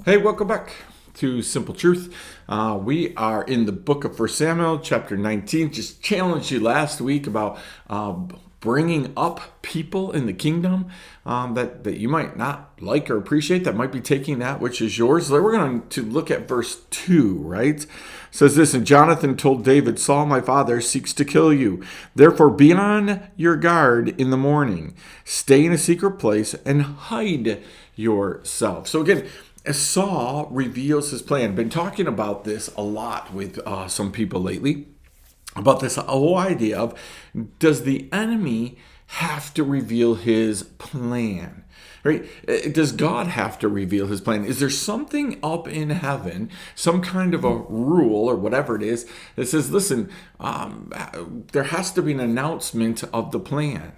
Hey, welcome back to Simple Truth. We are in the book of 1 Samuel, chapter 19. Just challenged you last week about bringing up people in the kingdom that you might not like or appreciate, that might be taking that which is yours. So we're going to look at verse 2, right? It says this, and Jonathan told David, Saul, my father, seeks to kill you. Therefore, be on your guard in the morning. Stay in a secret place and hide yourself. So again, as Saul reveals his plan, been talking about this a lot with some people lately, about this whole idea of, does the enemy have to reveal his plan? Right? Does God have to reveal his plan? Is there something up in heaven, some kind of a rule or whatever it is, that says, listen, there has to be an announcement of the plan?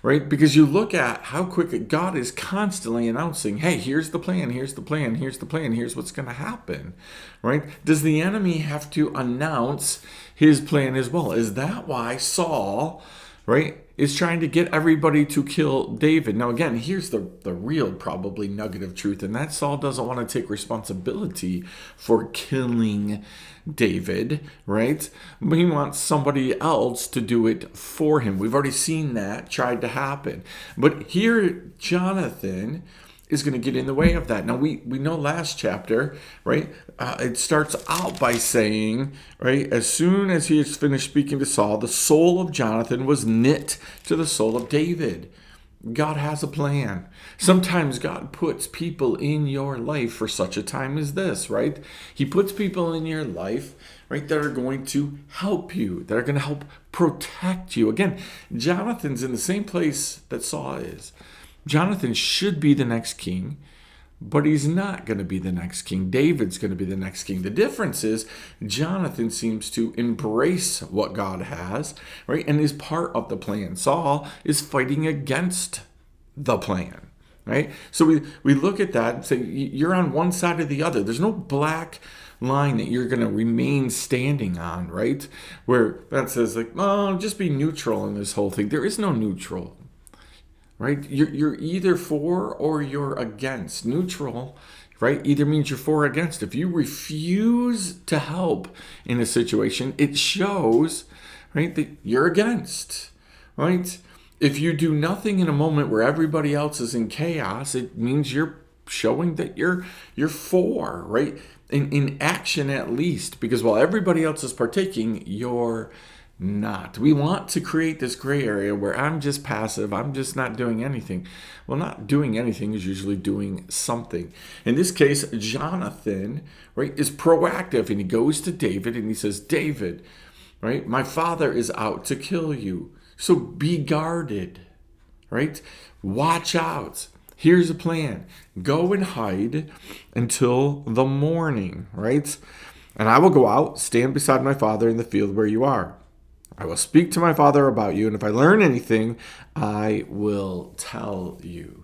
Right? Because you look at how quick God is constantly announcing, hey, here's the plan, here's the plan, here's the plan, here's what's going to happen. Right? Does the enemy have to announce his plan as well? Is that why Saul, right, is trying to get everybody to kill David? Now, again, here's the real probably nugget of truth, and that Saul doesn't want to take responsibility for killing David, right? He wants somebody else to do it for him. We've already seen that tried to happen. But here, Jonathan is going to get in the way of that. Now, we know last chapter, right? It starts out by saying, right, as soon as he has finished speaking to Saul, the soul of Jonathan was knit to the soul of David. God has a plan. Sometimes God puts people in your life for such a time as this, right? He puts people in your life, right, that are going to help you, that are going to help protect you. Again, Jonathan's in the same place that Saul is. Jonathan should be the next king, but he's not going to be the next king. David's going to be the next king. The difference is Jonathan seems to embrace what God has, right, and is part of the plan. Saul is fighting against the plan, right? So we look at that and say, you're on one side or the other. There's no black line that you're going to remain standing on, right? Where that says, like, oh, just be neutral in this whole thing. There is no neutral. Right? You're either for or you're against. Neutral, right, either means you're for or against. If you refuse to help in a situation, it shows, right, that you're against, right? If you do nothing in a moment where everybody else is in chaos, it means you're showing that you're for, right? In action at least, because while everybody else is partaking, you're not. We want to create this gray area where I'm just passive, I'm just not doing anything. Well, not doing anything is usually doing something. In this case, Jonathan, right, is proactive, and he goes to David and he says, David, right, my father is out to kill you. So be guarded, right? Watch out. Here's a plan. Go and hide until the morning, right? And I will go out, stand beside my father in the field where you are. I will speak to my father about you, and if I learn anything, I will tell you.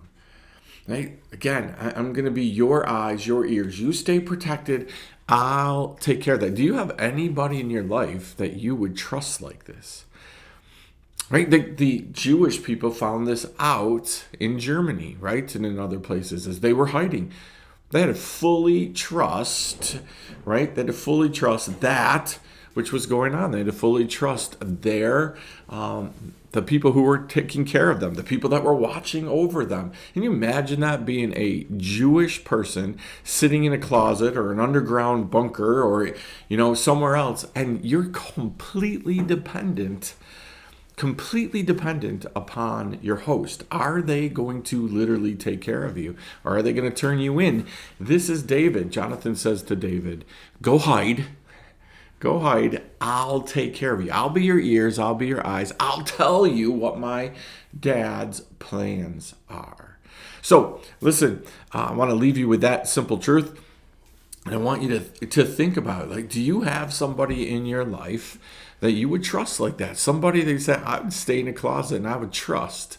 Right? Again, I'm going to be your eyes, your ears. You stay protected. I'll take care of that. Do you have anybody in your life that you would trust like this? Right? The Jewish people found this out in Germany, right? And in other places as they were hiding. They had to fully trust, right? They had to fully trust that which was going on. They had to fully trust the people who were taking care of them, the people that were watching over them. Can you imagine that, being a Jewish person sitting in a closet or an underground bunker or, somewhere else, and you're completely dependent upon your host? Are they going to literally take care of you? Or are they going to turn you in? This is David. Jonathan says to David, go hide. Go hide. I'll take care of you. I'll be your ears. I'll be your eyes. I'll tell you what my dad's plans are. So listen, I want to leave you with that simple truth. And I want you to think about it. Like, do you have somebody in your life that you would trust like that? Somebody that you said, I would stay in a closet and I would trust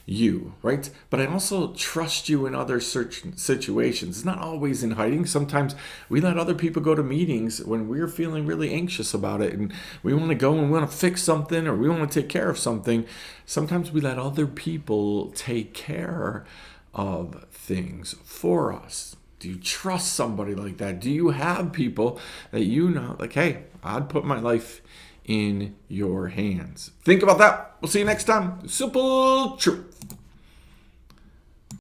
you, right? But I also trust you in other situations. It's not always in hiding. Sometimes we let other people go to meetings when we're feeling really anxious about it and we want to go and we want to fix something or we want to take care of something. Sometimes we let other people take care of things for us. Do you trust somebody like that? Do you have people that you know, like, hey, I'd put my life in your hands? Think about that. We'll see you next time. Simple truth.